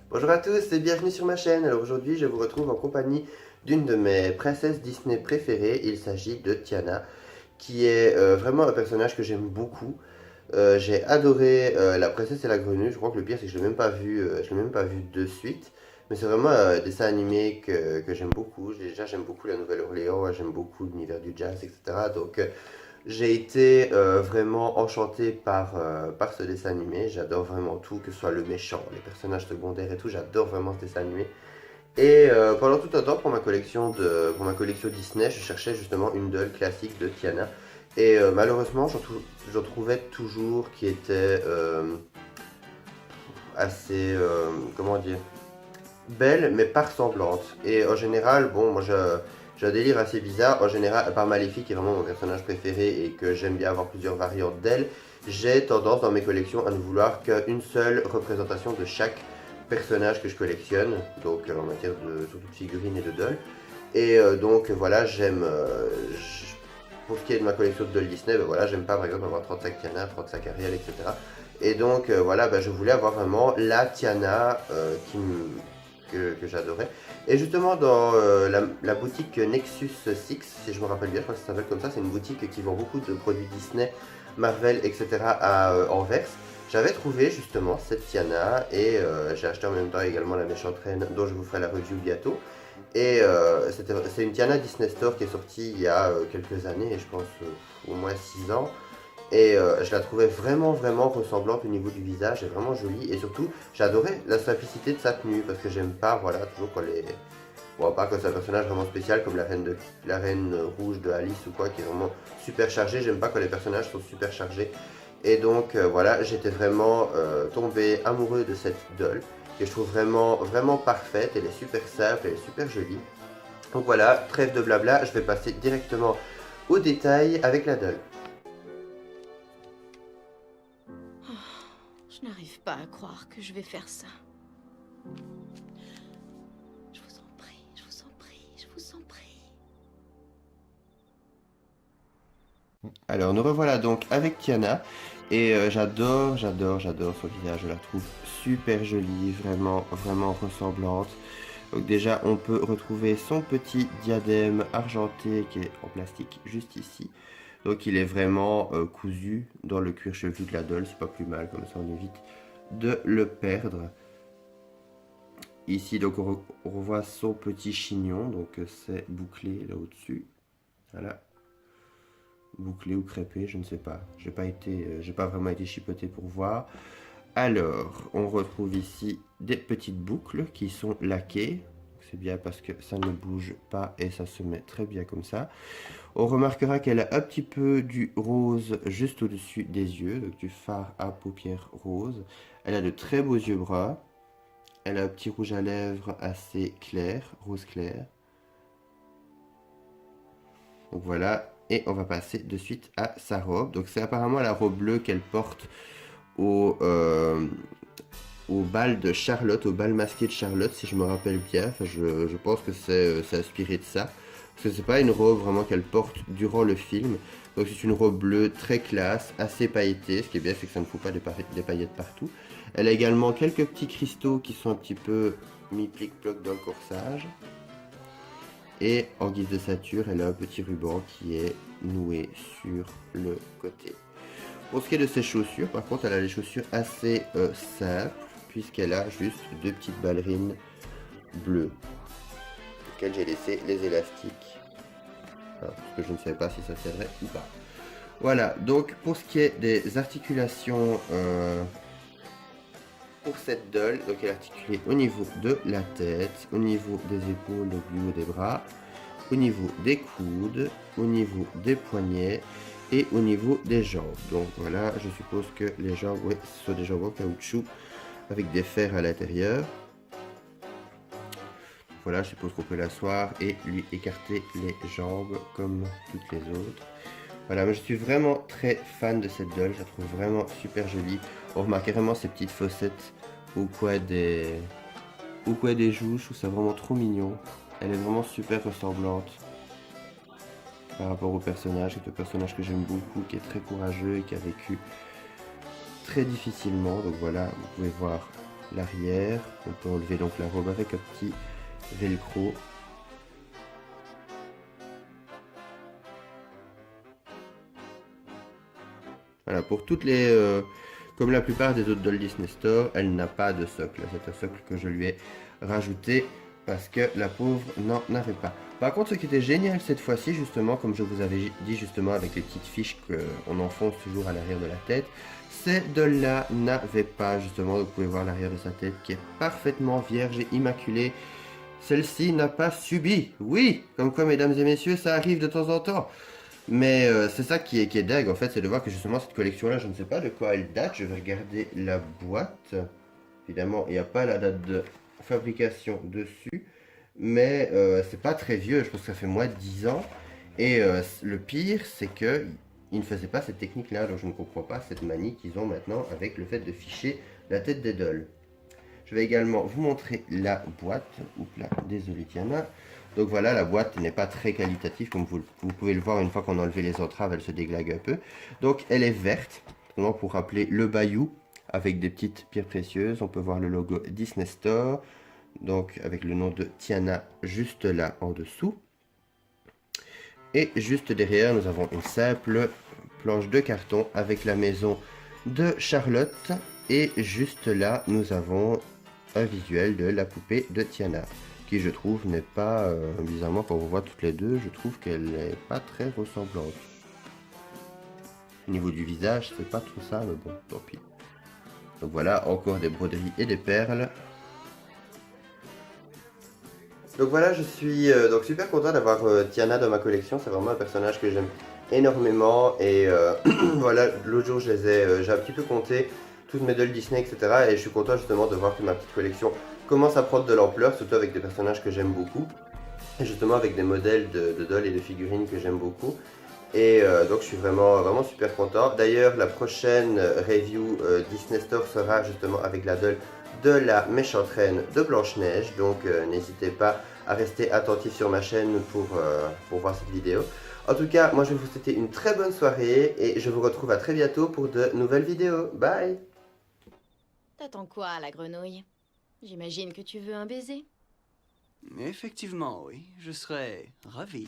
Bonjour à tous et bienvenue sur ma chaîne. Alors aujourd'hui, je vous retrouve en compagnie d'une de mes princesses Disney préférées. Il s'agit de Tiana, qui est vraiment un personnage que j'aime beaucoup. J'ai adoré La Princesse et la Grenouille. Je crois que le pire, c'est que je l'ai même pas vu, je l'ai même pas vu de suite. Mais c'est vraiment un dessin animé que j'aime beaucoup. Déjà, j'aime beaucoup la Nouvelle-Orléans, j'aime beaucoup l'univers du jazz, etc. Donc, j'ai été vraiment enchanté par ce dessin animé. J'adore vraiment tout, que ce soit le méchant, les personnages secondaires et tout. J'adore vraiment ce dessin animé. Et pendant tout un temps, pour ma collection Disney, je cherchais justement une doll classique de Tiana. Et malheureusement, j'en trouvais toujours qui était assez, comment dire, belle, mais pas ressemblante. Et en général, bon, j'ai un délire assez bizarre. En général, à part Maléfique, qui est vraiment mon personnage préféré et que j'aime bien avoir plusieurs variantes d'elle, j'ai tendance dans mes collections à ne vouloir qu'une seule représentation de chaque personnage que je collectionne, donc en matière de surtout de figurines et de dolls. Et donc voilà, pour ce qui est de ma collection de dolls Disney, ben voilà, j'aime pas par exemple avoir 35 Tiana, 35 Ariel, etc. Et donc voilà, ben, je voulais avoir vraiment la Tiana que j'adorais. Et justement, dans la boutique Nexus 6, si je me rappelle bien, je crois que ça s'appelle comme ça, c'est une boutique qui vend beaucoup de produits Disney, Marvel, etc. à Anvers. J'avais trouvé justement cette Tiana et j'ai acheté en même temps également la méchante reine dont je vous ferai la review bientôt. Et c'est une Tiana Disney Store qui est sortie il y a quelques années, je pense au moins 6 ans. Et je la trouvais vraiment, vraiment ressemblante au niveau du visage, et vraiment jolie. Et surtout, j'adorais la simplicité de sa tenue, parce que j'aime pas, voilà, toujours quand les... Bon, pas quand c'est un personnage vraiment spécial, comme la reine rouge de Alice ou quoi, qui est vraiment super chargée. J'aime pas quand les personnages sont super chargés. Et donc, voilà, j'étais vraiment tombé amoureux de cette doll, que je trouve vraiment, vraiment parfaite. Elle est super simple, elle est super jolie. Donc voilà, trêve de blabla, je vais passer directement au détail avec la doll. Je n'arrive pas à croire que je vais faire ça. Je vous en prie, je vous en prie, je vous en prie. Alors nous revoilà donc avec Tiana et j'adore son visage, je la trouve super jolie, vraiment, vraiment ressemblante. Donc déjà on peut retrouver son petit diadème argenté qui est en plastique juste ici. Donc il est vraiment cousu dans le cuir chevelu de la doll, c'est pas plus mal, comme ça on évite de le perdre. Ici donc on revoit son petit chignon, donc c'est bouclé là au-dessus. Voilà. Bouclé ou crêpé, je ne sais pas. J'ai pas vraiment été chipoté pour voir. Alors, on retrouve ici des petites boucles qui sont laquées. C'est bien parce que ça ne bouge pas et ça se met très bien comme ça. On remarquera qu'elle a un petit peu du rose juste au-dessus des yeux, donc du fard à paupières rose. Elle a de très beaux yeux bruns. Elle a un petit rouge à lèvres assez clair, rose clair. Donc voilà, et on va passer de suite à sa robe. Donc c'est apparemment la robe bleue qu'elle porte au, euh, au bal de Charlotte, au bal masqué de Charlotte, si je me rappelle bien. Enfin, je pense que c'est inspiré de ça. Parce que c'est pas une robe vraiment qu'elle porte durant le film. Donc c'est une robe bleue très classe, assez pailletée. Ce qui est bien, c'est que ça ne fout pas des paillettes partout. Elle a également quelques petits cristaux qui sont un petit peu mis plic-ploc dans le corsage. Et en guise de ceinture, elle a un petit ruban qui est noué sur le côté. Pour ce qui est de ses chaussures, par contre, elle a les chaussures assez simples, puisqu'elle a juste deux petites ballerines bleues, auxquelles j'ai laissé les élastiques. Parce que je ne savais pas si ça servait ou pas. Voilà, donc pour ce qui est des articulations pour cette doll, donc elle est articulée au niveau de la tête, au niveau des épaules, donc du haut des bras, au niveau des coudes, au niveau des poignets et au niveau des jambes. Donc voilà, je suppose que les jambes, ouais, ce sont des jambes en caoutchouc avec des fers à l'intérieur. Voilà, je suppose qu'on peut l'asseoir et lui écarter les jambes comme toutes les autres. Voilà, mais je suis vraiment très fan de cette doll, je la trouve vraiment super jolie. On remarque vraiment ces petites fossettes au coin des joues, je trouve ça vraiment trop mignon. Elle est vraiment super ressemblante par rapport au personnage. C'est un personnage que j'aime beaucoup, qui est très courageux et qui a vécu très difficilement. Donc voilà, vous pouvez voir l'arrière. On peut enlever donc la robe avec un petit velcro. Voilà, pour toutes les... comme la plupart des autres dolls Disney Store, elle n'a pas de socle. C'est un socle que je lui ai rajouté parce que la pauvre n'en avait pas. Par contre, ce qui était génial cette fois-ci, justement, comme je vous avais dit justement avec les petites fiches qu'on enfonce toujours à l'arrière de la tête, ces dolls-là n'avaient pas, justement, vous pouvez voir l'arrière de sa tête qui est parfaitement vierge et immaculée. Celle-ci n'a pas subi. Oui, comme quoi, mesdames et messieurs, ça arrive de temps en temps. Mais c'est ça qui est dingue en fait, c'est de voir que justement cette collection-là, je ne sais pas de quoi elle date. Je vais regarder la boîte. Évidemment, il n'y a pas la date de fabrication dessus. Mais c'est pas très vieux, je pense que ça fait moins de 10 ans. Et le pire, c'est que ils ne faisaient pas cette technique-là, donc je ne comprends pas cette manie qu'ils ont maintenant avec le fait de ficher la tête des dolls. Je vais également vous montrer la boîte. Oups là, désolé Tiana. Donc voilà, la boîte n'est pas très qualitative, comme vous pouvez le voir, une fois qu'on a enlevé les entraves, elle se déglague un peu. Donc elle est verte, vraiment pour rappeler le bayou, avec des petites pierres précieuses. On peut voir le logo Disney Store, donc avec le nom de Tiana juste là en dessous. Et juste derrière, nous avons une simple planche de carton avec la maison de Charlotte. Et juste là, nous avons un visuel de la poupée de Tiana, qui je trouve n'est pas, bizarrement quand on voit toutes les deux, je trouve qu'elle n'est pas très ressemblante. Au niveau du visage, c'est pas tout ça, mais bon, tant pis. Donc voilà, encore des broderies et des perles. Donc voilà, je suis donc super content d'avoir Tiana dans ma collection, c'est vraiment un personnage que j'aime énormément. Et voilà, l'autre jour j'ai un petit peu compté toutes mes dolls Disney, etc. Et je suis content justement de voir que ma petite collection commence à prendre de l'ampleur, surtout avec des personnages que j'aime beaucoup. Et justement avec des modèles de dolls et de figurines que j'aime beaucoup. Et donc je suis vraiment super content. D'ailleurs, la prochaine review Disney Store sera justement avec la doll de la méchante reine de Blanche-Neige. Donc n'hésitez pas à rester attentif sur ma chaîne pour voir cette vidéo. En tout cas, moi je vais vous souhaiter une très bonne soirée et je vous retrouve à très bientôt pour de nouvelles vidéos. Bye! T'attends quoi, la grenouille? J'imagine que tu veux un baiser. Effectivement, oui, je serais ravi.